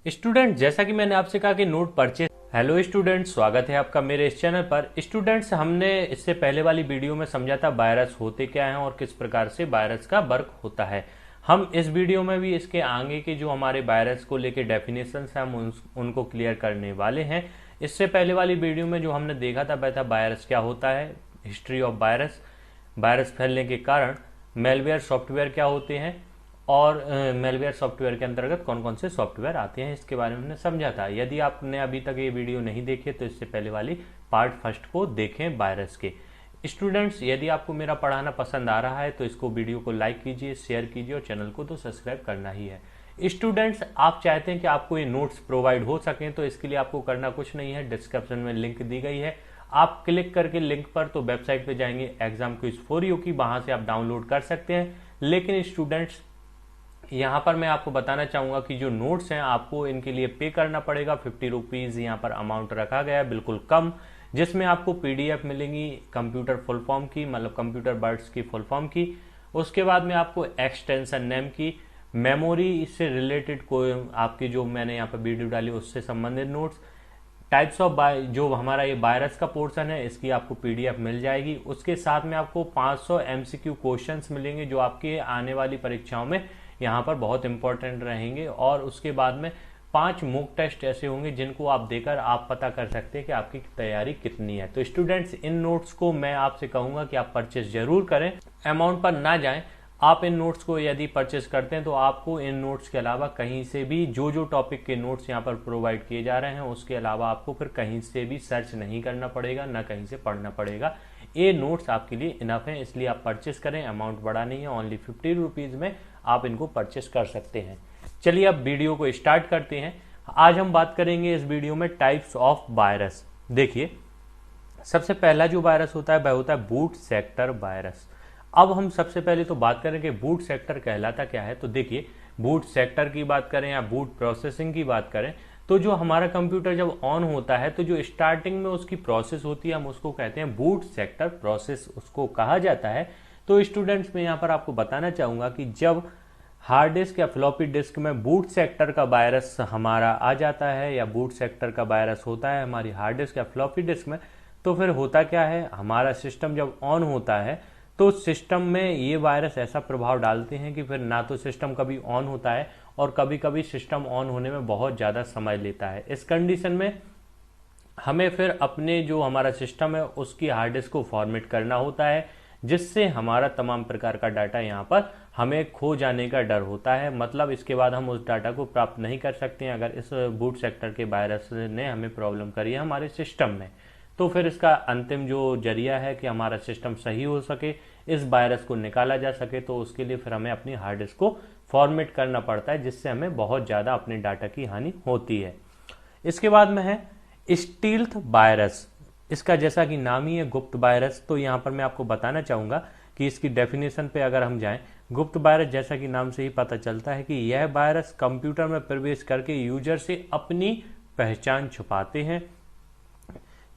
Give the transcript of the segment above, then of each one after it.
Student, जैसा कि मैंने आपसे कहा कि नोट परचेज। हेलो स्टूडेंट, स्वागत है आपका मेरे इस चैनल पर। स्टूडेंट्स, हमने इससे पहले वाली वीडियो में समझा था वायरस होते क्या हैं और किस प्रकार से वायरस का वर्क होता है। हम इस वीडियो में भी इसके आगे के जो हमारे वायरस को लेके डेफिनेशंस हैं हम उनको क्लियर करने वाले हैं। इससे पहले वाली वीडियो में जो हमने देखा था वह था वायरस क्या होता है, हिस्ट्री ऑफ वायरस, वायरस फैलने के कारण, मेलवेयर सॉफ्टवेयर क्या होते हैं और मेलवेयर सॉफ्टवेयर के अंतर्गत कौन कौन से सॉफ्टवेयर आते हैं, इसके बारे में हमने समझा था। यदि आपने अभी तक ये वीडियो नहीं देखी तो इससे पहले वाली पार्ट फर्स्ट को देखें वायरस के। स्टूडेंट्स, यदि आपको मेरा पढ़ाना पसंद आ रहा है तो इसको वीडियो को लाइक कीजिए, शेयर कीजिए और चैनल को तो सब्सक्राइब करना ही है। स्टूडेंट्स, आप चाहते हैं कि आपको ये नोट्स प्रोवाइड हो सकें तो इसके लिए आपको करना कुछ नहीं है, डिस्क्रिप्शन में लिंक दी गई है, आप क्लिक करके लिंक पर तो वेबसाइट पे जाएंगे एग्जाम क्विज फॉर यू की, वहां से आप डाउनलोड कर सकते हैं। लेकिन स्टूडेंट्स, यहाँ पर मैं आपको बताना चाहूंगा कि जो नोट्स हैं आपको इनके लिए पे करना पड़ेगा। 50 रुपीज यहाँ पर अमाउंट रखा गया है, बिल्कुल कम, जिसमें आपको पीडीएफ मिलेंगी कंप्यूटर फुल फॉर्म की, मतलब कंप्यूटर वर्ड्स की फुल फॉर्म की। उसके बाद में आपको एक्सटेंशन नेम की, मेमोरी से रिलेटेड कोई आपकी जो मैंने यहाँ पर वीडियो डाली उससे संबंधित नोट्स, टाइप्स ऑफ जो हमारा ये वायरस का पोर्शन है इसकी आपको पीडीएफ मिल जाएगी। उसके साथ में आपको 500 एमसीक्यू क्वेश्चंस मिलेंगे जो आपके आने वाली परीक्षाओं में यहाँ पर बहुत इंपॉर्टेंट रहेंगे। और उसके बाद में 5 मॉक टेस्ट ऐसे होंगे जिनको आप देकर आप पता कर सकते हैं कि आपकी तैयारी कितनी है। तो स्टूडेंट्स, इन नोट्स को मैं आपसे कहूंगा कि आप परचेस जरूर करें, अमाउंट पर ना जाएं। आप इन नोट्स को यदि परचेस करते हैं तो आपको इन नोट्स के अलावा कहीं से भी जो टॉपिक के नोट्स यहाँ पर प्रोवाइड किए जा रहे हैं उसके अलावा आपको फिर कहीं से भी सर्च नहीं करना पड़ेगा, ना कहीं से पढ़ना पड़ेगा। ये नोट्स आपके लिए इनफ है, इसलिए आप परचेस करें। अमाउंट बड़ा नहीं है, ओनली 50 रुपीज में आप इनको परचेस कर सकते हैं। चलिए अब वीडियो को स्टार्ट करते हैं। आज हम बात करेंगे इस वीडियो में टाइप्स ऑफ वायरस। देखिए, सबसे पहला जो वायरस होता है वह होता है बूट सेक्टर वायरस। अब हम सबसे पहले तो बात करें कि बूट सेक्टर कहलाता क्या है। तो देखिए, बूट सेक्टर की बात करें या बूट प्रोसेसिंग की बात करें तो जो हमारा कंप्यूटर जब ऑन होता है तो जो स्टार्टिंग में उसकी प्रोसेस होती है हम उसको कहते हैं बूट सेक्टर प्रोसेस, उसको कहा जाता है। तो स्टूडेंट्स, मैं यहाँ पर आपको बताना चाहूंगा कि जब हार्ड डिस्क या फ्लॉपी डिस्क में बूट सेक्टर का वायरस हमारा आ जाता है या बूट सेक्टर का वायरस होता है हमारी हार्ड डिस्क या फ्लॉपी डिस्क में, तो फिर होता क्या है, हमारा सिस्टम जब ऑन होता है तो सिस्टम में ये वायरस ऐसा प्रभाव डालते हैं कि फिर ना तो सिस्टम कभी ऑन होता है और कभी कभी सिस्टम ऑन होने में बहुत ज़्यादा समय लेता है। इस कंडीशन में हमें फिर अपने जो हमारा सिस्टम है उसकी हार्ड डिस्क को फॉर्मेट करना होता है, जिससे हमारा तमाम प्रकार का डाटा यहाँ पर हमें खो जाने का डर होता है। मतलब इसके बाद हम उस डाटा को प्राप्त नहीं कर सकते हैं अगर इस बूट सेक्टर के वायरस ने हमें प्रॉब्लम करी है हमारे सिस्टम में। तो फिर इसका अंतिम जो जरिया है कि हमारा सिस्टम सही हो सके, इस वायरस को निकाला जा सके, तो उसके लिए फिर हमें अपनी हार्ड डिस्क को फॉर्मेट करना पड़ता है, जिससे हमें बहुत ज़्यादा अपने डाटा की हानि होती है। इसके बाद में है स्टील्थ वायरस। इसका जैसा कि नाम ही है गुप्त वायरस, तो यहाँ पर मैं आपको बताना चाहूँगा कि इसकी डेफिनेशन पे अगर हम जाएं, गुप्त वायरस जैसा कि नाम से ही पता चलता है कि यह वायरस कंप्यूटर में प्रवेश करके यूजर से अपनी पहचान छुपाते हैं।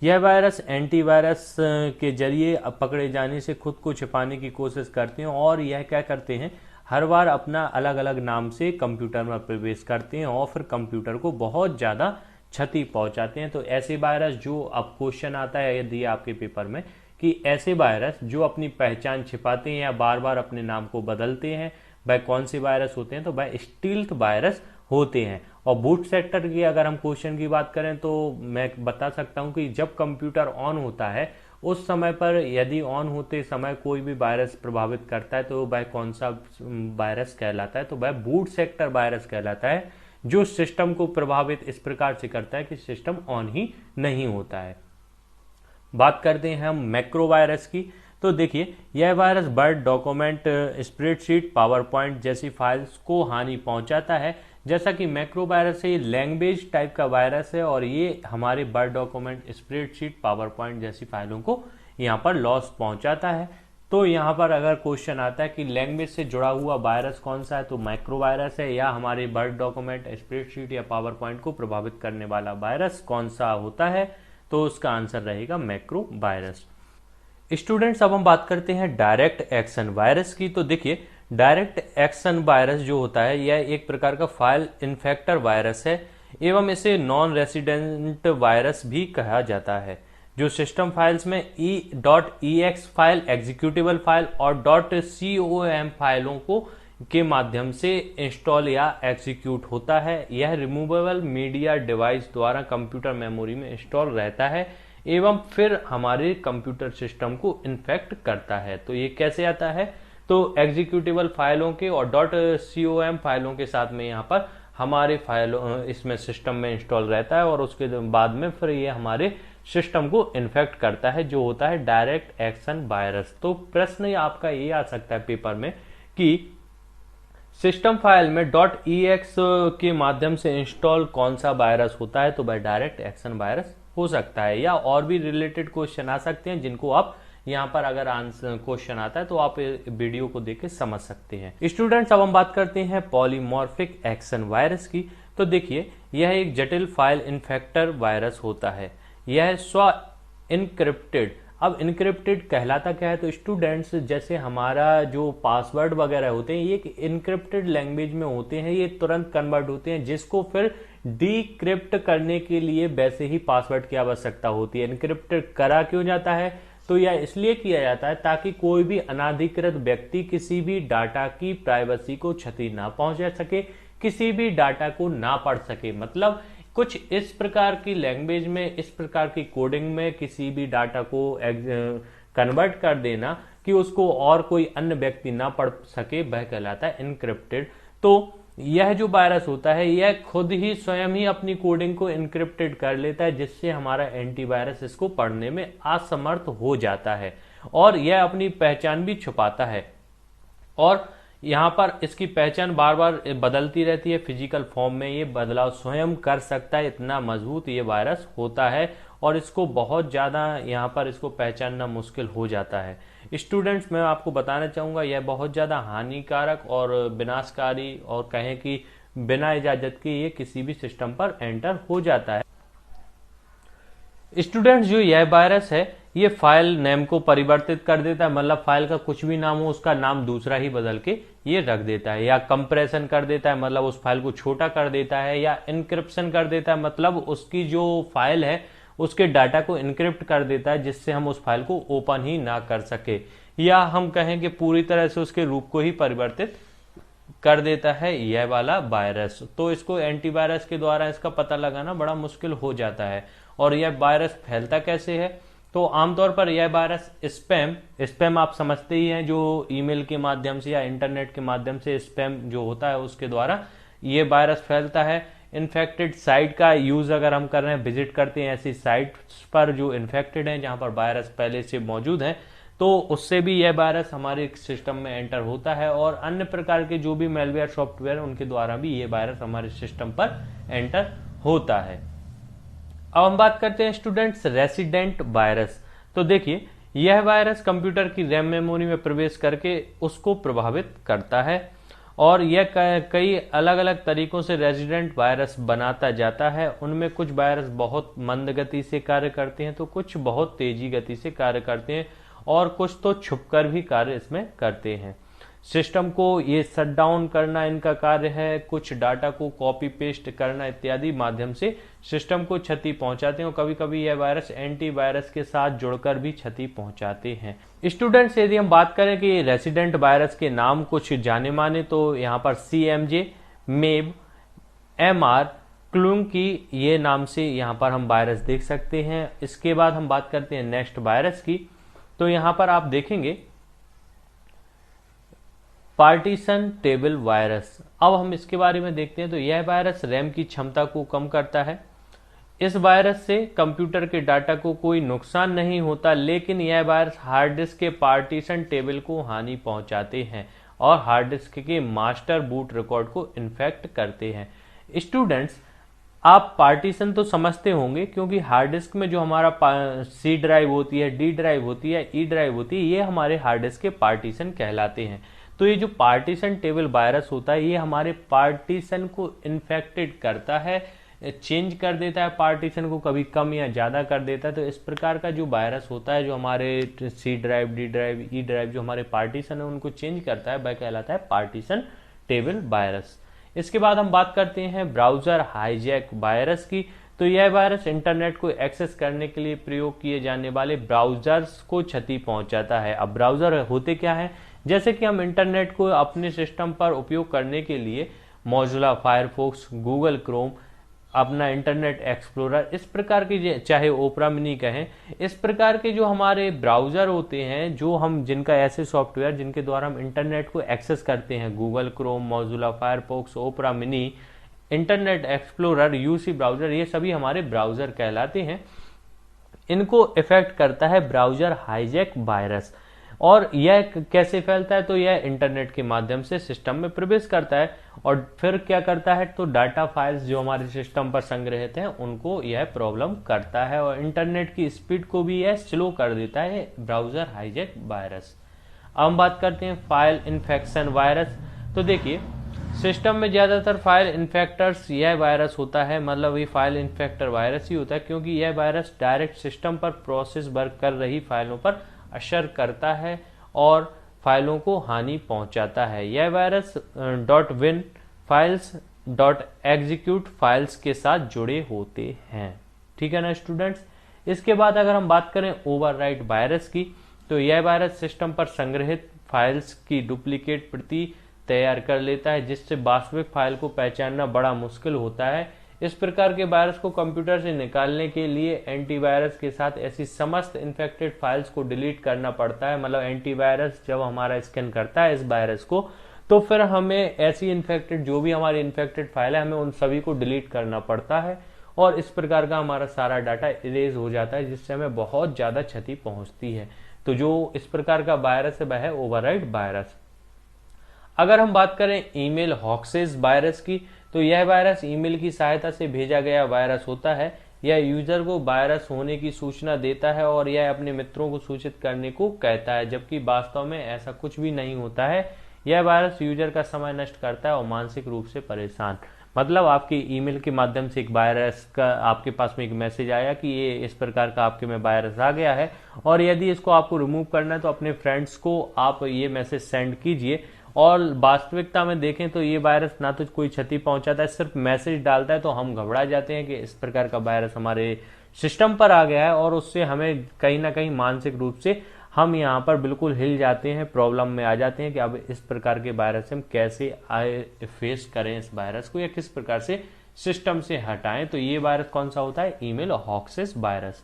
यह वायरस एंटीवायरस के जरिए पकड़े जाने से खुद को छिपाने की कोशिश करते हैं और यह क्या करते हैं, हर बार अपना अलग अलग नाम से कंप्यूटर में प्रवेश करते हैं और फिर कंप्यूटर को बहुत ज़्यादा क्षति पहुंचाते हैं। तो ऐसे वायरस जो, अब क्वेश्चन आता है यदि आपके पेपर में कि ऐसे वायरस जो अपनी पहचान छिपाते हैं या बार बार अपने नाम को बदलते हैं वह कौन से वायरस होते हैं, तो वह स्टील्थ वायरस होते हैं। और बूट सेक्टर की अगर हम क्वेश्चन की बात करें तो मैं बता सकता हूं कि जब कंप्यूटर ऑन होता है उस समय पर यदि ऑन होते समय कोई भी वायरस प्रभावित करता है तो वह कौन सा वायरस कहलाता है, तो वह बूट सेक्टर वायरस कहलाता है, जो सिस्टम को प्रभावित इस प्रकार से करता है कि सिस्टम ऑन ही नहीं होता है। बात करते हैं हम मैक्रो वायरस की। तो देखिए, यह virus word document, spreadsheet, power point जैसी फाइल्स को हानि पहुंचाता है। जैसा कि मैक्रो वायरस है, ये लैंग्वेज टाइप का वायरस है और ये हमारे word document, spreadsheet, power point जैसी फाइलों को यहाँ पर लॉस पहुंचाता है। तो यहाँ पर अगर क्वेश्चन आता है कि लैंग्वेज से जुड़ा हुआ वायरस कौन सा है, तो मैक्रो वायरस है, या हमारे वर्ड डॉक्यूमेंट, स्प्रेडशीट या पावर पॉइंट को प्रभावित करने वाला वायरस कौन सा होता है, तो उसका आंसर रहेगा मैक्रो वायरस। स्टूडेंट्स, अब हम बात करते हैं डायरेक्ट एक्शन वायरस की। तो देखिए, डायरेक्ट एक्शन वायरस जो होता है यह एक प्रकार का फाइल इन्फेक्टर वायरस है एवं इसे नॉन रेसिडेंट वायरस भी कहा जाता है, जो सिस्टम फाइल्स में .ex फाइल, एग्जीक्यूटेबल फाइल और .com फाइलों को के माध्यम से इंस्टॉल या एग्जीक्यूट होता है। यह रिमूवेबल मीडिया डिवाइस द्वारा कंप्यूटर मेमोरी में इंस्टॉल रहता है एवं फिर हमारे कंप्यूटर सिस्टम को इन्फेक्ट करता है। तो ये कैसे आता है, तो एग्जीक्यूटेबल फाइलों के और .com फाइलों के साथ में यहाँ पर हमारे फाइलों इसमें सिस्टम में इंस्टॉल रहता है और उसके बाद में फिर ये हमारे सिस्टम को इन्फेक्ट करता है, जो होता है डायरेक्ट एक्शन वायरस। तो प्रश्न आपका ये आ सकता है पेपर में कि सिस्टम फाइल में .ex के माध्यम से इंस्टॉल कौन सा वायरस होता है, तो वह डायरेक्ट एक्शन वायरस हो सकता है। या और भी रिलेटेड क्वेश्चन आ सकते हैं जिनको आप यहाँ पर अगर आंसर क्वेश्चन आता है तो आप वीडियो को देख के समझ सकते हैं। स्टूडेंट्स, अब हम बात करते हैं पॉलीमॉर्फिक एक्शन वायरस की। तो देखिए, यह एक जटिल फाइल इन्फेक्टर वायरस होता है। यह स्व इनक्रिप्टेड, अब इनक्रिप्टेड कहलाता क्या है, तो स्टूडेंट्स जैसे हमारा जो पासवर्ड वगैरह होते हैं ये एक इनक्रिप्टेड लैंग्वेज में होते हैं, ये तुरंत कन्वर्ट होते हैं, जिसको फिर डीक्रिप्ट करने के लिए वैसे ही पासवर्ड की आवश्यकता होती है। इनक्रिप्टेड करा क्यों जाता है, तो यह इसलिए किया जाता है ताकि कोई भी अनाधिकृत व्यक्ति किसी भी डाटा की प्राइवेसी को क्षति ना पहुंचा सके, किसी भी डाटा को ना पढ़ सके। मतलब कुछ इस प्रकार की लैंग्वेज में, इस प्रकार की कोडिंग में किसी भी डाटा को कन्वर्ट कर देना कि उसको और कोई अन्य व्यक्ति ना पढ़ सके, वह कहलाता है इनक्रिप्टेड। तो यह जो वायरस होता है यह खुद ही स्वयं ही अपनी कोडिंग को इनक्रिप्टेड कर लेता है, जिससे हमारा एंटीवायरस इसको पढ़ने में असमर्थ हो जाता है और यह अपनी पहचान भी छुपाता है। और यहाँ पर इसकी पहचान बार बार बदलती रहती है, फिजिकल फॉर्म में ये बदलाव स्वयं कर सकता है, इतना मजबूत ये वायरस होता है और इसको बहुत ज़्यादा यहाँ पर इसको पहचानना मुश्किल हो जाता है। स्टूडेंट्स, मैं आपको बताना चाहूँगा यह बहुत ज़्यादा हानिकारक और विनाशकारी और कहें कि बिना इजाज़त के ये किसी भी सिस्टम पर एंटर हो जाता है। स्टूडेंट्स, जो यह वायरस है ये फाइल नेम को परिवर्तित कर देता है, मतलब फाइल का कुछ भी नाम हो उसका नाम दूसरा ही बदल के ये रख देता है, या कंप्रेशन कर देता है मतलब उस फाइल को छोटा कर देता है, या इनक्रिप्शन कर देता है मतलब उसकी जो फाइल है उसके डाटा को इनक्रिप्ट कर देता है, जिससे हम उस फाइल को ओपन ही ना कर सके, या हम कहें कि पूरी तरह से उसके रूप को ही परिवर्तित कर देता है यह वाला वायरस। तो इसको एंटीवायरस के द्वारा इसका पता लगाना बड़ा मुश्किल हो जाता है। और यह वायरस फैलता कैसे है, तो आमतौर पर यह वायरस स्पैम आप समझते ही हैं, जो ईमेल के माध्यम से या इंटरनेट के माध्यम से स्पैम जो होता है उसके द्वारा ये वायरस फैलता है। इन्फेक्टेड साइट का यूज अगर हम कर रहे हैं, विजिट करते हैं ऐसी साइट्स पर जो इन्फेक्टेड हैं, जहां पर वायरस पहले से मौजूद है, तो उससे भी यह वायरस हमारे सिस्टम में एंटर होता है। और अन्य प्रकार के जो भी मेलवेयर सॉफ्टवेयर उनके द्वारा भी ये वायरस हमारे सिस्टम पर एंटर होता है। अब हम बात करते हैं स्टूडेंट्स रेसिडेंट वायरस। तो देखिए, यह वायरस कंप्यूटर की रैम मेमोरी में प्रवेश करके उसको प्रभावित करता है और यह कई अलग अलग तरीकों से रेजिडेंट वायरस बनाता जाता है। उनमें कुछ वायरस बहुत मंद गति से कार्य करते हैं, तो कुछ बहुत तेजी गति से कार्य करते हैं और कुछ तो छुपकर भी कार्य इसमें करते हैं। सिस्टम को ये शट डाउन करना इनका कार्य है, कुछ डाटा को कॉपी पेस्ट करना इत्यादि माध्यम से सिस्टम को क्षति पहुंचाते हैं और कभी कभी यह वायरस एंटीवायरस के साथ जुड़कर भी क्षति पहुंचाते हैं। स्टूडेंट्स, यदि हम बात करें कि रेसिडेंट वायरस के नाम कुछ जाने माने, तो यहाँ पर CMJ, मेब, MR, क्लूंकी ये नाम से यहाँ पर हम वायरस देख सकते हैं। इसके बाद हम बात करते हैं नेक्स्ट वायरस की। तो यहाँ पर आप देखेंगे पार्टीशन टेबल वायरस। अब हम इसके बारे में देखते हैं। तो यह वायरस रैम की क्षमता को कम करता है। इस वायरस से कंप्यूटर के डाटा को कोई नुकसान नहीं होता, लेकिन यह वायरस हार्ड डिस्क के पार्टीशन टेबल को हानि पहुंचाते हैं और हार्ड डिस्क के मास्टर बूट रिकॉर्ड को इन्फेक्ट करते हैं। स्टूडेंट्स, आप पार्टीशन तो समझते होंगे, क्योंकि हार्ड डिस्क में जो हमारा C ड्राइव होती है, D ड्राइव होती है, E ड्राइव होती है, ये हमारे हार्ड डिस्क के पार्टीशन कहलाते हैं। तो ये जो पार्टीशन टेबल वायरस होता है ये हमारे पार्टीशन को इन्फेक्टेड करता है, चेंज कर देता है पार्टीशन को, कभी कम या ज़्यादा कर देता है। तो इस प्रकार का जो वायरस होता है, जो हमारे C drive, D drive, E drive जो हमारे पार्टीशन है उनको चेंज करता है, वह कहलाता है पार्टीशन टेबल वायरस। इसके बाद हम बात करते हैं ब्राउजर हाईजैक वायरस की। तो यह वायरस इंटरनेट को एक्सेस करने के लिए प्रयोग किए जाने वाले ब्राउजर्स को क्षति पहुंचाता है। अब ब्राउजर होते क्या है, जैसे कि हम इंटरनेट को अपने सिस्टम पर उपयोग करने के लिए मोजिला फायरफॉक्स, गूगल क्रोम, अपना इंटरनेट एक्सप्लोरर, इस प्रकार के, चाहे ओपरा मिनी कहें, इस प्रकार के जो हमारे ब्राउजर होते हैं, जो हम जिनका ऐसे सॉफ्टवेयर जिनके द्वारा हम इंटरनेट को एक्सेस करते हैं, Google Chrome, Mozilla Firefox, Opera Mini, Internet Explorer, UC Browser, ये सभी हमारे ब्राउजर कहलाते हैं। इनको इफेक्ट करता है ब्राउजर हाईजैक वायरस। और यह कैसे फैलता है, तो यह इंटरनेट के माध्यम से सिस्टम में प्रवेश करता है और फिर क्या करता है, तो डाटा फाइल्स जो हमारे सिस्टम पर संग्रहित हैं उनको यह प्रॉब्लम करता है और इंटरनेट की स्पीड को भी यह स्लो कर देता है, ब्राउजर हाईजैक वायरस। अब हम बात करते हैं फाइल इन्फेक्शन वायरस। तो देखिए, सिस्टम में ज्यादातर फाइल इन्फेक्टर्स यह वायरस होता है, मतलब ये फाइल इन्फेक्टर वायरस ही होता है, क्योंकि यह वायरस डायरेक्ट सिस्टम पर प्रोसेस वर्क कर रही फाइलों पर असर करता है और फाइलों को हानि पहुंचाता है। यह virus .win files, .execute files के साथ जुड़े होते हैं। ठीक है ना स्टूडेंट्स। इसके बाद अगर हम बात करें ओवरराइट वायरस की, तो यह वायरस सिस्टम पर संग्रहित फाइल्स की डुप्लीकेट प्रति तैयार कर लेता है, जिससे वास्तविक फाइल को पहचानना बड़ा मुश्किल होता है। इस प्रकार के वायरस को कंप्यूटर से निकालने के लिए एंटीवायरस के साथ ऐसी समस्त इन्फेक्टेड फाइल्स को डिलीट करना पड़ता है। मतलब एंटीवायरस जब हमारा स्कैन करता है इस वायरस को, तो फिर हमें ऐसी इन्फेक्टेड, जो भी हमारी इन्फेक्टेड फाइल है, हमें उन सभी को डिलीट करना पड़ता है और इस प्रकार का हमारा सारा डाटा इरेज हो जाता है, जिससे हमें बहुत ज्यादा क्षति पहुंचती है। तो जो इस प्रकार का वायरस है वह है ओवरराइट वायरस। अगर हम बात करें ईमेल हॉक्सेस वायरस की, तो यह वायरस ईमेल की सहायता से भेजा गया वायरस होता है। यह यूजर को वायरस होने की सूचना देता है और यह अपने मित्रों को सूचित करने को कहता है, जबकि वास्तव में ऐसा कुछ भी नहीं होता है। यह वायरस यूजर का समय नष्ट करता है और मानसिक रूप से परेशान। मतलब आपकी ईमेल के माध्यम से एक वायरस का आपके पास में एक मैसेज आया कि ये इस प्रकार का आपके में वायरस आ गया है और यदि इसको आपको रिमूव करना है तो अपने फ्रेंड्स को आप ये मैसेज सेंड कीजिए। और वास्तविकता में देखें तो ये वायरस ना तो कोई क्षति पहुंचाता है, सिर्फ मैसेज डालता है, तो हम घबरा जाते हैं कि इस प्रकार का वायरस हमारे सिस्टम पर आ गया है और उससे हमें कहीं ना कहीं मानसिक रूप से हम यहाँ पर बिल्कुल हिल जाते हैं, प्रॉब्लम में आ जाते हैं कि अब इस प्रकार के वायरस से हम कैसे फेस करें इस वायरस को, या किस प्रकार से सिस्टम से हटाएं। तो ये वायरस कौन सा होता है, ईमेल हॉक्सेस वायरस।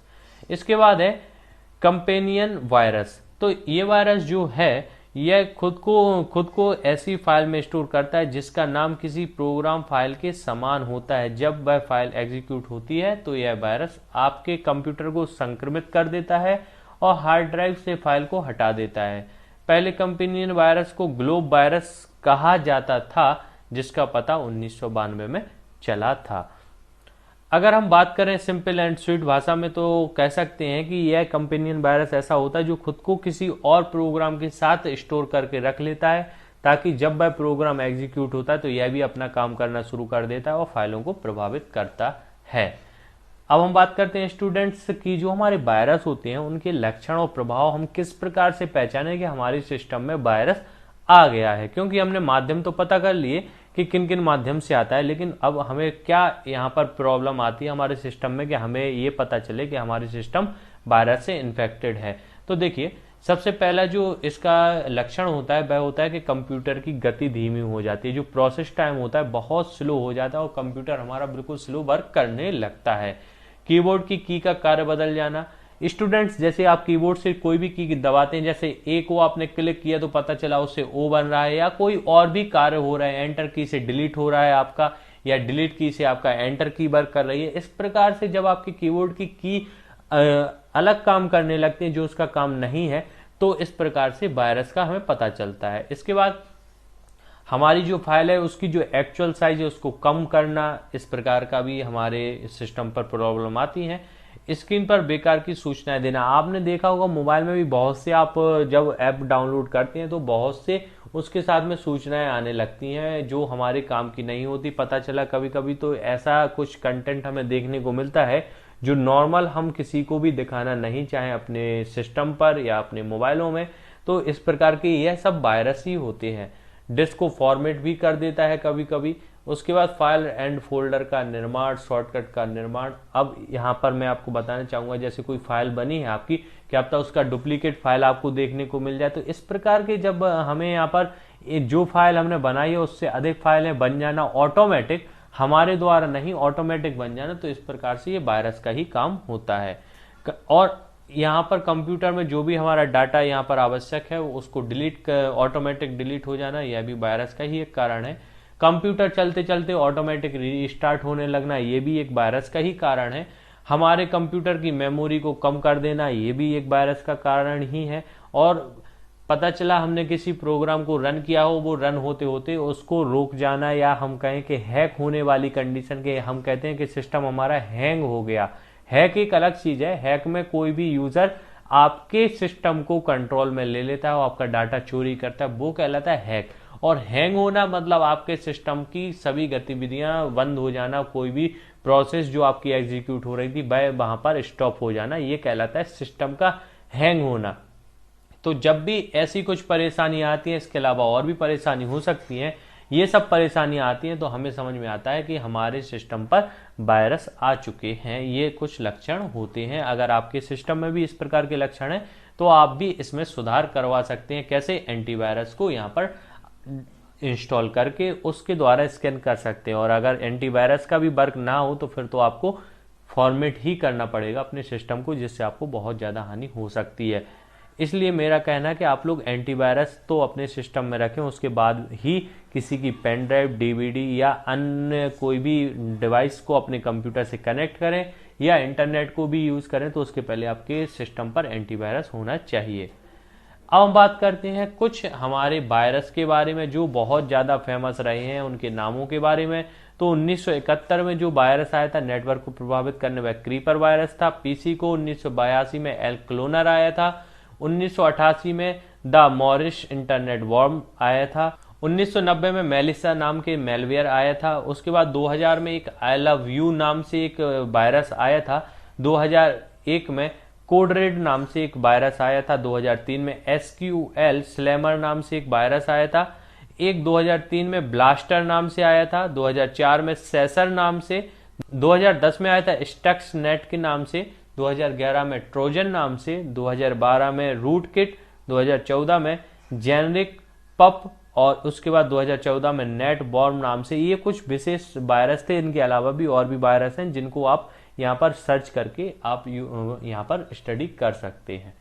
इसके बाद है कंपेनियन वायरस। तो ये वायरस जो है यह खुद को ऐसी फाइल में स्टोर करता है जिसका नाम किसी प्रोग्राम फाइल के समान होता है। जब वह फाइल एग्जीक्यूट होती है तो यह वायरस आपके कंप्यूटर को संक्रमित कर देता है और हार्ड ड्राइव से फाइल को हटा देता है। पहले कंपेनियन वायरस को ग्लोब वायरस कहा जाता था, जिसका पता 1992 में चला था। अगर हम बात करें सिंपल एंड स्वीट भाषा में, तो कह सकते हैं कि यह कंपेनियन वायरस ऐसा होता है जो खुद को किसी और प्रोग्राम के साथ स्टोर करके रख लेता है, ताकि जब वह प्रोग्राम एग्जीक्यूट होता है तो यह भी अपना काम करना शुरू कर देता है और फाइलों को प्रभावित करता है। अब हम बात करते हैं स्टूडेंट्स की, जो हमारे वायरस होते हैं उनके लक्षण और प्रभाव हम किस प्रकार से पहचानें कि हमारे सिस्टम में वायरस आ गया है। क्योंकि हमने माध्यम तो पता कर लिए कि किन किन माध्यम से आता है, लेकिन अब हमें क्या यहाँ पर प्रॉब्लम आती है हमारे सिस्टम में कि हमें ये पता चले कि हमारे सिस्टम वायरस से इन्फेक्टेड है। तो देखिए, सबसे पहला जो इसका लक्षण होता है वह होता है कि कंप्यूटर की गति धीमी हो जाती है, जो प्रोसेस टाइम होता है बहुत स्लो हो जाता है और कंप्यूटर हमारा बिल्कुल स्लो वर्क करने लगता है। कीबोर्ड की का कार्य बदल जाना। स्टूडेंट्स, जैसे आप कीबोर्ड से कोई भी की दबाते हैं, जैसे ए को आपने क्लिक किया तो पता चला उससे ओ बन रहा है, या कोई और भी कार्य हो रहा है, एंटर की से डिलीट हो रहा है आपका, या डिलीट की से आपका एंटर की वर्क कर रही है। इस प्रकार से जब आपकी कीबोर्ड की अलग काम करने लगते हैं जो उसका काम नहीं है, तो इस प्रकार से वायरस का हमें पता चलता है। इसके बाद हमारी जो फाइल है उसकी जो एक्चुअल साइज है उसको कम करना, इस प्रकार का भी हमारे सिस्टम पर प्रॉब्लम आती है। स्क्रीन पर बेकार की सूचनाएं देना। आपने देखा होगा मोबाइल में भी बहुत से आप जब ऐप डाउनलोड करते हैं तो बहुत से उसके साथ में सूचनाएं आने लगती हैं जो हमारे काम की नहीं होती। पता चला कभी कभी तो ऐसा कुछ कंटेंट हमें देखने को मिलता है जो नॉर्मल हम किसी को भी दिखाना नहीं चाहें अपने सिस्टम पर या अपने मोबाइलों में। तो इस प्रकार के यह सब वायरस ही होते हैं। डिस्क को फॉर्मेट भी कर देता है कभी कभी। उसके बाद फाइल एंड फोल्डर का निर्माण, शॉर्टकट का निर्माण। अब यहाँ पर मैं आपको बताना चाहूंगा, जैसे कोई फाइल बनी है आपकी, क्या पता उसका डुप्लीकेट फाइल आपको देखने को मिल जाए। तो इस प्रकार के जब हमें यहाँ पर जो फाइल हमने बनाई है उससे अधिक फाइलें बन जाना, ऑटोमेटिक, हमारे द्वारा नहीं, ऑटोमेटिक बन जाना, तो इस प्रकार से ये वायरस का ही काम होता है। और यहाँ पर कंप्यूटर में जो भी हमारा डाटा यहाँ पर आवश्यक है उसको डिलीट, ऑटोमेटिक डिलीट हो जाना, यह भी वायरस का ही एक कारण है। कंप्यूटर चलते चलते ऑटोमेटिक रीस्टार्ट होने लगना, ये भी एक वायरस का ही कारण है। हमारे कंप्यूटर की मेमोरी को कम कर देना, ये भी एक वायरस का कारण ही है। और पता चला हमने किसी प्रोग्राम को रन किया हो, वो रन होते होते उसको रोक जाना, या हम कहें कि हैक होने वाली कंडीशन के, हम कहते हैं कि सिस्टम हमारा हैंग हो गया। हैक एक अलग चीज है। हैक में कोई भी यूजर आपके सिस्टम को कंट्रोल में ले लेता है और आपका डाटा चोरी करता है, वो कहलाता है हैक। और हैंग होना मतलब आपके सिस्टम की सभी गतिविधियां बंद हो जाना, कोई भी प्रोसेस जो आपकी एग्जीक्यूट हो रही थी वहां पर स्टॉप हो जाना, ये कहलाता है सिस्टम का हैंग होना। तो जब भी ऐसी कुछ परेशानी आती है, इसके अलावा और भी परेशानी हो सकती है, ये सब परेशानियां आती हैं तो हमें समझ में आता है कि हमारे सिस्टम पर वायरस आ चुके हैं। ये कुछ लक्षण होते हैं। अगर आपके सिस्टम में भी इस प्रकार के लक्षण हैं तो आप भी इसमें सुधार करवा सकते हैं। कैसे? एंटीवायरस को यहाँ पर इंस्टॉल करके उसके द्वारा स्कैन कर सकते हैं। और अगर एंटीवायरस का भी वर्क ना हो तो फिर तो आपको फॉर्मेट ही करना पड़ेगा अपने सिस्टम को, जिससे आपको बहुत ज़्यादा हानि हो सकती है। इसलिए मेरा कहना है कि आप लोग एंटीवायरस तो अपने सिस्टम में रखें, उसके बाद ही किसी की पेन ड्राइव, डीवीडी या अन्य कोई भी डिवाइस को अपने कंप्यूटर से कनेक्ट करें या इंटरनेट को भी यूज़ करें तो उसके पहले आपके सिस्टम पर एंटीवायरस होना चाहिए। अब हम बात करते हैं कुछ हमारे वायरस के बारे में जो बहुत ज़्यादा फेमस रहे हैं, उनके नामों के बारे में। तो 1971 में जो वायरस आया था नेटवर्क को प्रभावित करने वाला क्रीपर वायरस था। पीसी को 1982 में एल क्लोनर आया था। 1988 में द मॉरिश इंटरनेट वॉर्म आया था। 1990 में मेलिसा नाम के मेलवेयर आया था। उसके बाद 2000 में एक आई लव यू नाम से एक वायरस आया था। 2001 में कोड रेड नाम से एक वायरस आया था। 2003 में SQL स्लैमर नाम से एक वायरस आया था। एक 2003 में ब्लास्टर नाम से आया था। 2004 में सेसर नाम से। 2010 में आया था स्टक्स नेट के नाम से। 2011 में ट्रोजन नाम से। 2012 में रूट किट। 2014 में जेनरिक पप और उसके बाद 2014 में नेट बॉर्म नाम से। ये कुछ विशेष वायरस थे। इनके अलावा भी और भी वायरस हैं जिनको आप यहाँ पर सर्च करके आप यहाँ पर स्टडी कर सकते हैं।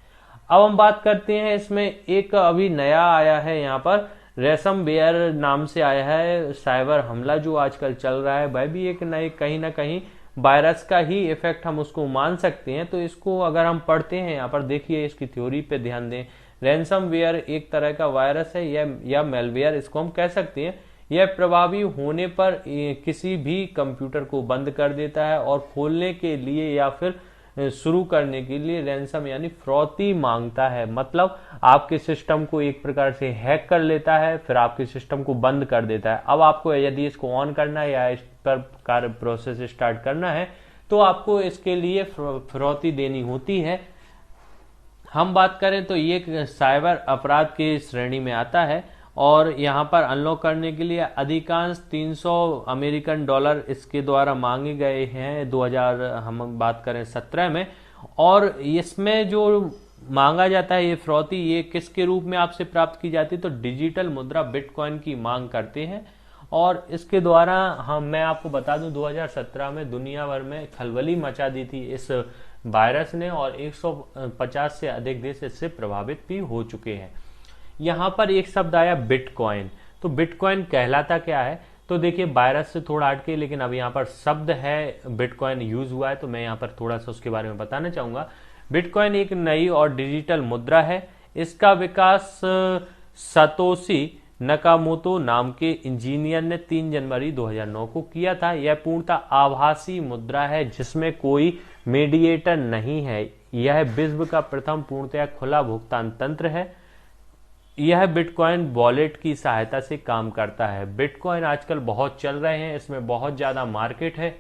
अब हम बात करते हैं, इसमें एक अभी नया आया है, यहाँ पर रैंसमवेयर नाम से आया है साइबर हमला जो आजकल चल रहा है। वह भी एक नए कहीं ना कहीं वायरस का ही इफेक्ट हम उसको मान सकते हैं। तो इसको अगर हम पढ़ते हैं, यहाँ पर देखिए, इसकी थ्योरी पे ध्यान दें। रैंसमवेयर एक तरह का वायरस है या मेलवेयर इसको हम कह सकते हैं। यह प्रभावी होने पर किसी भी कंप्यूटर को बंद कर देता है और खोलने के लिए या फिर शुरू करने के लिए रैंसम यानी फिरौती मांगता है। मतलब आपके सिस्टम को एक प्रकार से हैक कर लेता है, फिर आपके सिस्टम को बंद कर देता है। अब आपको यदि इसको ऑन करना है या इस पर कार्य प्रोसेस स्टार्ट करना है तो आपको इसके लिए फिरौती देनी होती है। हम बात करें तो ये साइबर अपराध की श्रेणी में आता है और यहाँ पर अनलॉक करने के लिए अधिकांश 300 अमेरिकन डॉलर इसके द्वारा मांगे गए हैं 2000 हम बात करें 17 में। और इसमें जो मांगा जाता है ये फिरौती, ये किसके रूप में आपसे प्राप्त की जाती है? तो डिजिटल मुद्रा बिटकॉइन की मांग करते हैं। और इसके द्वारा मैं आपको बता दूं 2017 में दुनिया भर में खलबली मचा दी थी इस वायरस ने और 150 से अधिक देश इससे प्रभावित भी हो चुके हैं। यहाँ पर एक शब्द आया बिटकॉइन। तो बिटकॉइन कहलाता क्या है? तो देखिए, वायरस से थोड़ा हटके, लेकिन अब यहाँ पर शब्द है बिटकॉइन यूज हुआ है तो मैं यहाँ पर थोड़ा सा उसके बारे में बताना चाहूंगा। बिटकॉइन एक नई और डिजिटल मुद्रा है। इसका विकास सतोशी नकामोटो नाम के इंजीनियर ने 3 जनवरी 2009 को किया था। यह पूर्णतः आभासी मुद्रा है जिसमें कोई मीडिएटर नहीं है। यह विश्व का प्रथम पूर्णतः खुला भुगतान तंत्र है। यह बिटकॉइन वॉलेट की सहायता से काम करता है। बिटकॉइन आजकल बहुत चल रहे हैं, इसमें बहुत ज़्यादा मार्केट है,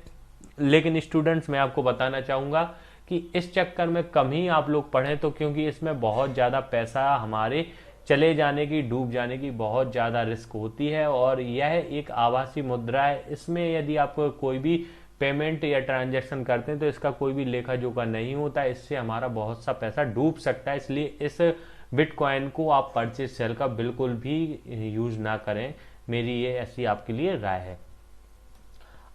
लेकिन स्टूडेंट्स मैं आपको बताना चाहूँगा कि इस चक्कर में कम ही आप लोग पढ़ें, तो क्योंकि इसमें बहुत ज़्यादा पैसा हमारे चले जाने की, डूब जाने की बहुत ज़्यादा रिस्क होती है। और यह एक आभासी मुद्रा है। इसमें यदि आप कोई भी पेमेंट या ट्रांजैक्शन करते हैं तो इसका कोई भी लेखा जोखा नहीं होता है। इससे हमारा बहुत सा पैसा डूब सकता है। इसलिए इस बिटकॉइन को आप परचेज सेल का बिल्कुल भी यूज ना करें, मेरी ये ऐसी आपके लिए राय है।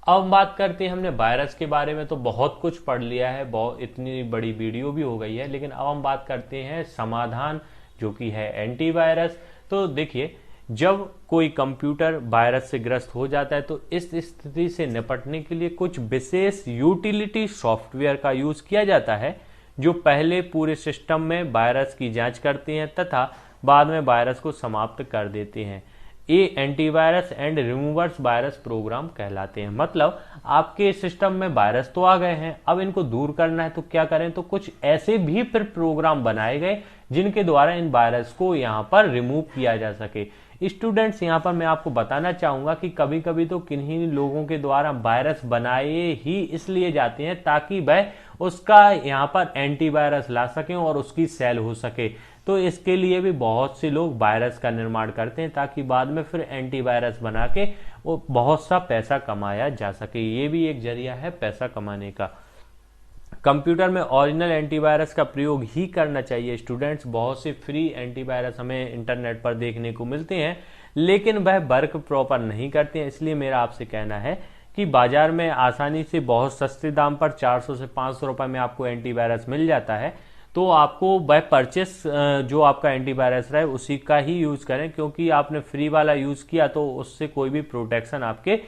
अब हम बात करते हैं, हमने वायरस के बारे में तो बहुत कुछ पढ़ लिया है, बहुत इतनी बड़ी वीडियो भी हो गई है, लेकिन अब हम बात करते हैं समाधान, जो कि है एंटीवायरस। तो देखिए, जब कोई कंप्यूटर वायरस से ग्रस्त हो जाता है तो इस स्थिति से निपटने के लिए कुछ विशेष यूटिलिटी सॉफ्टवेयर का यूज किया जाता है, जो पहले पूरे सिस्टम में वायरस की जांच करते हैं तथा बाद में वायरस को समाप्त कर देते हैं। ये antivirus and removers virus program कहलाते हैं। मतलब आपके सिस्टम में वायरस तो आ गए हैं, अब इनको दूर करना है तो क्या करें, तो कुछ ऐसे भी फिर प्रोग्राम बनाए गए जिनके द्वारा इन वायरस को यहाँ पर रिमूव किया जा सके। स्टूडेंट्स, यहाँ पर मैं आपको बताना चाहूंगा कि कभी कभी तो किन्हीं लोगों के द्वारा वायरस बनाए ही इसलिए जाते हैं ताकि वह उसका यहाँ पर एंटीवायरस ला सकें और उसकी सेल हो सके। तो इसके लिए भी बहुत से लोग वायरस का निर्माण करते हैं ताकि बाद में फिर एंटीवायरस बना के वो बहुत सा पैसा कमाया जा सके। ये भी एक जरिया है पैसा कमाने का। कंप्यूटर में ओरिजिनल एंटीवायरस का प्रयोग ही करना चाहिए स्टूडेंट्स। बहुत से फ्री एंटीवायरस हमें इंटरनेट पर देखने को मिलते हैं, लेकिन वह वर्क प्रॉपर नहीं करते हैं। इसलिए मेरा आपसे कहना है कि बाजार में आसानी से बहुत सस्ते दाम पर 400 से 500 रुपए में आपको एंटीवायरस मिल जाता है, तो आपको वह परचेस जो आपका एंटीवायरस रहे उसी का ही यूज करें, क्योंकि आपने फ्री वाला यूज किया तो उससे कोई भी प्रोटेक्शन आपके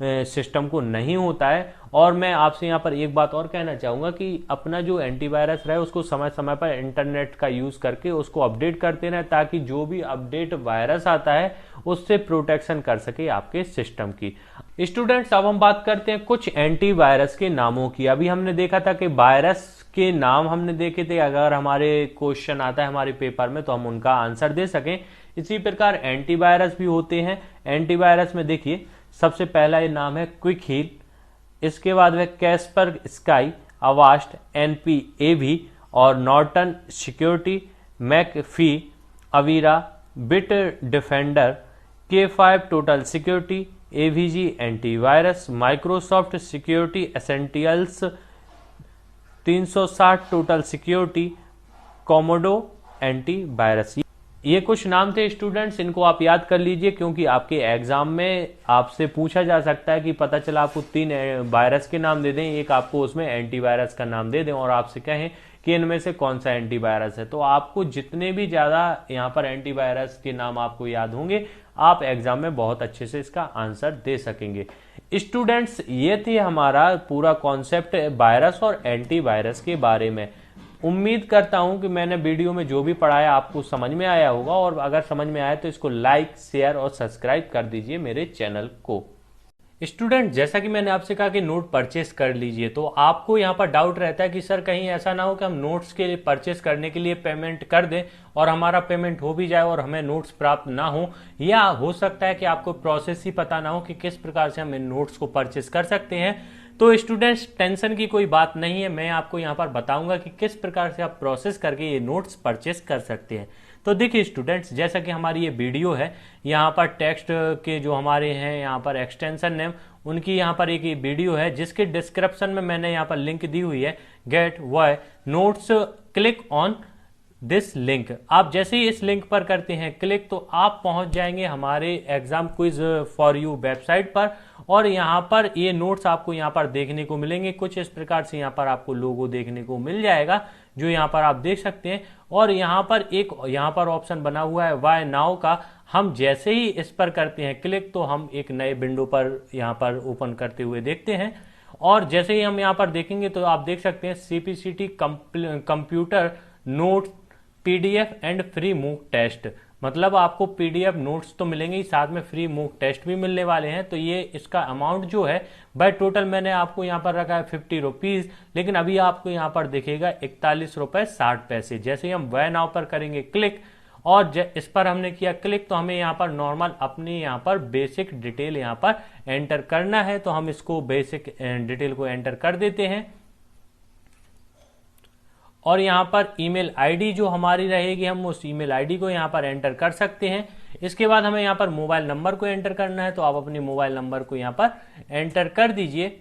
सिस्टम को नहीं होता है। और मैं आपसे यहाँ पर एक बात और कहना चाहूंगा कि अपना जो एंटीवायरस रहे उसको समय समय पर इंटरनेट का यूज करके उसको अपडेट करते रहें, ताकि जो भी अपडेट वायरस आता है उससे प्रोटेक्शन कर सके आपके सिस्टम की। स्टूडेंट्स, अब हम बात करते हैं कुछ एंटीवायरस के नामों की। अभी हमने देखा था कि वायरस के नाम हमने देखे थे, अगर हमारे क्वेश्चन आता है हमारे पेपर में तो हम उनका आंसर दे सकें। इसी प्रकार एंटीवायरस भी होते हैं। एंटीवायरस में देखिए, सबसे पहला ये नाम है क्विक हील, इसके बाद है कैस्पर स्काई, अवास्ट, NPAV और Norton security, McAfee, Avira, Bitdefender, K5 total security, AVG antivirus, Microsoft security essentials 360 total security, Comodo antivirus. ये कुछ नाम थे स्टूडेंट्स, इनको आप याद कर लीजिए, क्योंकि आपके एग्जाम में आपसे पूछा जा सकता है कि पता चला आपको 3 वायरस के नाम दे दें, एक आपको उसमें एंटीवायरस का नाम दे दें और आपसे कहें कि इनमें से कौन सा एंटीवायरस है। तो आपको जितने भी ज्यादा यहाँ पर एंटीवायरस के नाम आपको याद होंगे, आप एग्जाम में बहुत अच्छे से इसका आंसर दे सकेंगे। स्टूडेंट्स, ये थी हमारा पूरा कॉन्सेप्ट वायरस और एंटीवायरस के बारे में। उम्मीद करता हूं कि मैंने वीडियो में जो भी पढ़ाया आपको समझ में आया होगा, और अगर समझ में आया तो इसको लाइक, शेयर और सब्सक्राइब कर दीजिए मेरे चैनल को। स्टूडेंट, जैसा कि मैंने आपसे कहा कि नोट परचेस कर लीजिए, तो आपको यहाँ पर डाउट रहता है कि सर कहीं ऐसा ना हो कि हम नोट्स के लिए परचेस करने के लिए पेमेंट कर दें और हमारा पेमेंट हो भी जाए और हमें नोट्स प्राप्त ना हो, या हो सकता है कि आपको प्रोसेस ही पता ना हो कि किस प्रकार से हम इन नोट्स को परचेस कर सकते हैं। तो स्टूडेंट्स, टेंशन की कोई बात नहीं है, मैं आपको यहाँ पर बताऊंगा कि किस प्रकार से आप प्रोसेस करके ये नोट्स परचेस कर सकते हैं। तो देखिए स्टूडेंट्स, जैसा कि हमारी ये वीडियो है, यहाँ पर टेक्स्ट के जो हमारे हैं यहाँ पर एक्सटेंशन नेम, उनकी यहाँ पर एक वीडियो है जिसके डिस्क्रिप्शन में मैंने यहाँ पर लिंक दी हुई है, get why notes, click on this link. आप जैसे ही इस लिंक पर करते हैं क्लिक, तो आप पहुंच जाएंगे हमारे exam quiz for you website पर, और यहाँ पर ये नोट्स आपको यहाँ पर देखने को मिलेंगे। कुछ इस प्रकार से यहाँ पर आपको लोगो देखने को मिल जाएगा, जो यहाँ पर आप देख सकते हैं। और यहाँ पर एक यहाँ पर ऑप्शन बना हुआ है वाई नाउ का, हम जैसे ही इस पर करते हैं क्लिक, तो हम एक नए विंडो पर यहाँ पर ओपन करते हुए देखते हैं। और जैसे ही हम यहाँ पर देखेंगे तो आप देख सकते हैं CPCT computer note PDF and free मूक टेस्ट, मतलब आपको पीडीएफ नोट्स तो मिलेंगे ही, साथ में फ्री मॉक टेस्ट भी मिलने वाले हैं। तो ये इसका अमाउंट जो है बाय टोटल मैंने आपको यहाँ पर रखा है 50 रुपीज़, लेकिन अभी आपको यहाँ पर दिखेगा 41 रुपये 60 पैसे। जैसे ही हम वह नाव पर करेंगे क्लिक और इस पर हमने किया क्लिक, तो हमें यहाँ पर नॉर्मल अपनी यहाँ पर बेसिक डिटेल यहाँ पर एंटर करना है। तो हम इसको बेसिक डिटेल को एंटर कर देते हैं और यहाँ पर ईमेल आईडी जो हमारी रहेगी, हम उस ईमेल आईडी को यहाँ पर एंटर कर सकते हैं। इसके बाद हमें यहाँ पर मोबाइल नंबर को एंटर करना है, तो आप अपने मोबाइल नंबर को यहाँ पर एंटर कर दीजिए।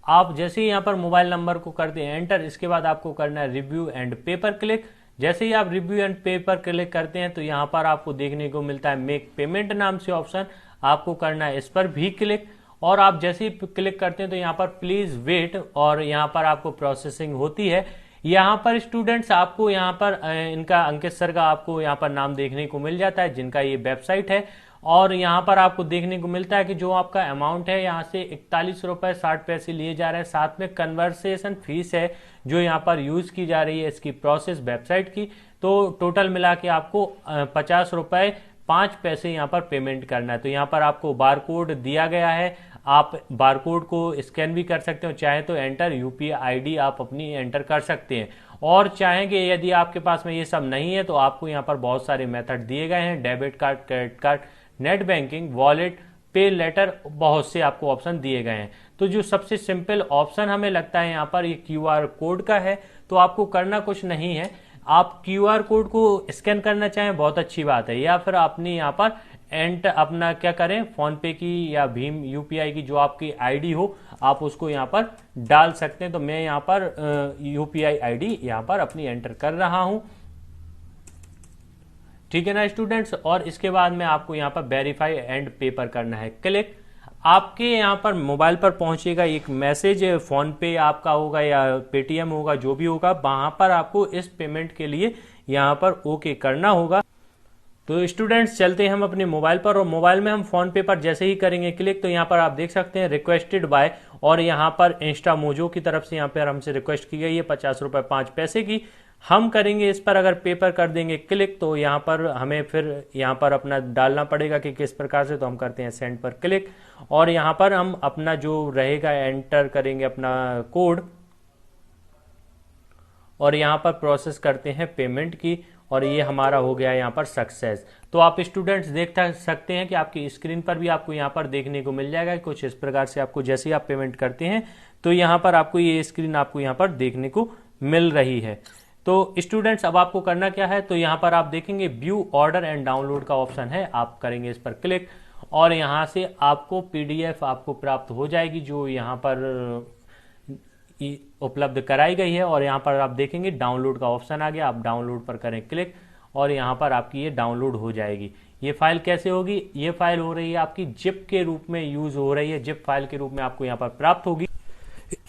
आप जैसे ही यहाँ पर मोबाइल नंबर को करते हैं एंटर, इसके बाद आपको करना है रिव्यू एंड पे पर क्लिक। जैसे ही आप रिव्यू एंड पे पर क्लिक करते हैं तो यहाँ पर आपको देखने को मिलता है मेक पेमेंट नाम से ऑप्शन, आपको करना है इस पर भी क्लिक। और आप जैसे ही क्लिक करते हैं तो यहाँ पर प्लीज वेट, और यहाँ पर आपको प्रोसेसिंग होती है। यहाँ पर स्टूडेंट्स आपको यहाँ पर इनका अंकित सर का आपको यहाँ पर नाम देखने को मिल जाता है, जिनका ये वेबसाइट है। और यहाँ पर आपको देखने को मिलता है कि जो आपका अमाउंट है यहाँ से 41 रुपये 60 पैसे लिए जा रहे हैं, साथ में कन्वर्सेशन फीस है जो यहाँ पर यूज की जा रही है इसकी प्रोसेस वेबसाइट की। तो टोटल मिला के आपको 50 रुपये 5 पैसे यहाँ पर पेमेंट करना है। तो यहाँ पर आपको बारकोड दिया गया है, आप बारकोड को स्कैन भी कर सकते हो, चाहे तो एंटर यूपीआई आईडी आप अपनी एंटर कर सकते हैं। और चाहेंगे यदि आपके पास में ये सब नहीं है तो आपको यहाँ पर बहुत सारे मेथड दिए गए हैं, debit card, credit card, net banking, wallet, पे लेटर, बहुत से आपको ऑप्शन दिए गए हैं। तो जो सबसे सिंपल ऑप्शन हमें लगता है यहाँ पर ये क्यूआर कोड का है। तो आपको करना कुछ नहीं है, आप क्यूआर कोड को स्कैन करना चाहें बहुत अच्छी बात है, या फिर अपनी यहाँ पर अपना क्या करें, फोन पे की या भीम यूपीआई की जो आपकी आईडी हो आप उसको यहाँ पर डाल सकते हैं। तो मैं यहाँ पर यूपीआई आईडी यहाँ पर अपनी एंटर कर रहा हूँ, ठीक है ना स्टूडेंट्स। और इसके बाद में आपको यहाँ पर वेरीफाई एंड पे पर करना है क्लिक। आपके यहाँ पर मोबाइल पर पहुंचेगा एक मैसेज, फोन पे आपका होगा या पेटीएम होगा, जो भी होगा, वहां पर आपको इस पेमेंट के लिए यहाँ पर ओके करना होगा। तो स्टूडेंट्स चलते हैं हम अपने मोबाइल पर, और मोबाइल में हम फोन पे पर जैसे ही करेंगे क्लिक तो यहाँ पर आप देख सकते हैं रिक्वेस्टेड बाय, और यहाँ पर इंस्टा मोजो की तरफ से यहाँ पर हमसे रिक्वेस्ट की गई है 50 रुपये 5 पैसे की। हम करेंगे इस पर, अगर पेपर कर देंगे क्लिक तो यहाँ पर हमें फिर यहाँ पर अपना डालना पड़ेगा कि किस प्रकार से। तो हम करते हैं सेंड पर क्लिक, और यहाँ पर हम अपना जो रहेगा एंटर करेंगे अपना कोड, और यहाँ पर प्रोसेस करते हैं पेमेंट की, और ये हमारा हो गया यहाँ पर सक्सेस। तो आप स्टूडेंट्स देख सकते हैं कि आपकी स्क्रीन पर भी आपको यहाँ पर देखने को मिल जाएगा कुछ इस प्रकार से। आपको जैसे ही आप पेमेंट करते हैं तो यहाँ पर आपको ये स्क्रीन आपको यहाँ पर देखने को मिल रही है। तो स्टूडेंट्स अब आपको करना क्या है, तो यहाँ पर आप देखेंगे व्यू ऑर्डर एंड डाउनलोड का ऑप्शन है, आप करेंगे इस पर क्लिक, और यहाँ से आपको पीडीएफ आपको प्राप्त हो जाएगी जो यहाँ पर उपलब्ध कराई गई है। और यहाँ पर आप देखेंगे डाउनलोड का ऑप्शन आ गया, आप डाउनलोड पर करें क्लिक, और यहाँ पर आपकी ये डाउनलोड हो जाएगी। ये फाइल कैसे होगी, ये फाइल हो रही है आपकी जिप के रूप में यूज हो रही है, जिप फाइल के रूप में आपको यहाँ पर प्राप्त होगी।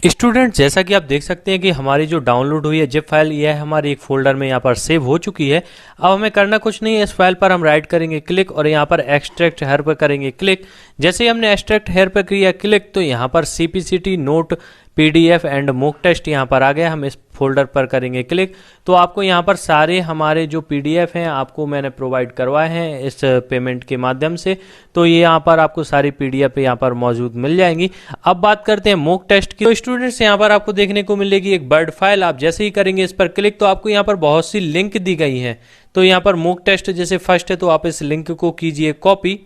स्टूडेंट जैसा कि आप देख सकते हैं कि हमारी जो डाउनलोड हुई है जिप फाइल, यह हमारी एक फोल्डर में यहाँ पर सेव हो चुकी है। अब हमें करना कुछ नहीं है, इस फाइल पर हम राइट करेंगे क्लिक, और यहाँ पर एक्सट्रैक्ट हेयर पर करेंगे क्लिक। जैसे ही हमने एक्सट्रैक्ट हेयर पर किया क्लिक तो यहाँ पर CPCT note PDF and mock test यहाँ पर आ गया, हम इस फोल्डर पर करेंगे क्लिक। तो आपको यहाँ पर सारे हमारे जो पीडीएफ हैं आपको मैंने प्रोवाइड करवाए हैं इस पेमेंट के माध्यम से, तो ये यहाँ पर आपको सारी पीडीएफ यहाँ पर मौजूद मिल जाएंगी। अब बात करते हैं मॉक टेस्ट की। तो स्टूडेंट्स यहाँ पर आपको देखने को मिलेगी एक वर्ड फाइल, आप जैसे ही करेंगे इस पर क्लिक तो आपको यहाँ पर बहुत सी लिंक दी गई हैं। तो यहाँ पर मॉक टेस्ट जैसे फर्स्ट है तो आप इस लिंक को कीजिए कॉपी,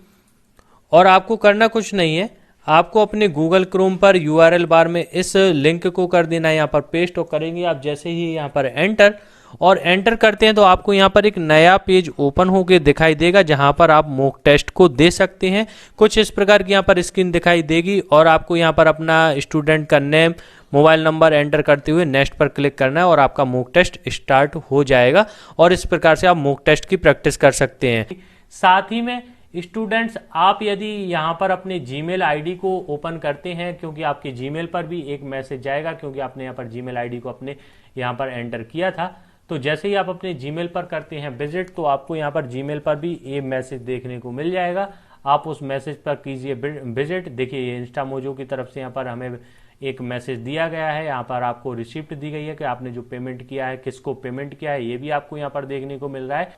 और आपको करना कुछ नहीं है, आपको अपने गूगल क्रोम पर यूआरएल बार में इस लिंक को कर देना है यहाँ पर पेस्ट, और करेंगे आप जैसे ही यहाँ पर एंटर, और एंटर करते हैं तो आपको यहाँ पर एक नया पेज ओपन होकर दिखाई देगा जहां पर आप मॉक टेस्ट को दे सकते हैं। कुछ इस प्रकार की यहाँ पर स्क्रीन दिखाई देगी, और आपको यहाँ पर अपना स्टूडेंट का नेम, मोबाइल नंबर एंटर करते हुए नेक्स्ट पर क्लिक करना है, और आपका मॉक टेस्ट स्टार्ट हो जाएगा। और इस प्रकार से आप मॉक टेस्ट की प्रैक्टिस कर सकते हैं। साथ ही में स्टूडेंट्स आप यदि यहाँ पर अपने जीमेल आईडी को ओपन करते हैं, क्योंकि आपके जीमेल पर भी एक मैसेज जाएगा, क्योंकि आपने यहाँ पर जीमेल आईडी को अपने यहाँ पर एंटर किया था। तो जैसे ही आप अपने जीमेल पर करते हैं विजिट तो आपको यहाँ पर जीमेल पर भी ये मैसेज देखने को मिल जाएगा, आप उस मैसेज पर कीजिए विजिट। देखिए ये इंस्टा मोजो की तरफ से यहाँ पर हमें एक मैसेज दिया गया है, यहाँ पर आपको रिसिप्ट दी गई है कि आपने जो पेमेंट किया है, किसको पेमेंट किया है, ये भी आपको यहाँ पर देखने को मिल रहा है।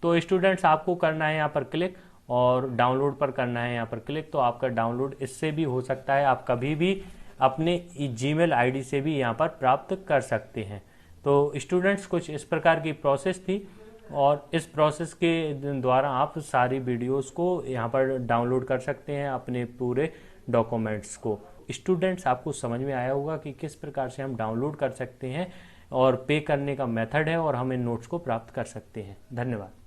तो स्टूडेंट्स आपको करना है यहाँ पर क्लिक और डाउनलोड पर करना है यहाँ पर क्लिक। तो आपका डाउनलोड इससे भी हो सकता है, आप कभी भी अपने जीमेल आईडी से भी यहाँ पर प्राप्त कर सकते हैं। तो स्टूडेंट्स कुछ इस प्रकार की प्रोसेस थी और इस प्रोसेस के द्वारा आप सारी वीडियोस को यहाँ पर डाउनलोड कर सकते हैं, अपने पूरे डॉक्यूमेंट्स को। स्टूडेंट्स आपको समझ में आया होगा कि किस प्रकार से हम डाउनलोड कर सकते हैं और पे करने का मेथड है और हम इन नोट्स को प्राप्त कर सकते हैं। धन्यवाद।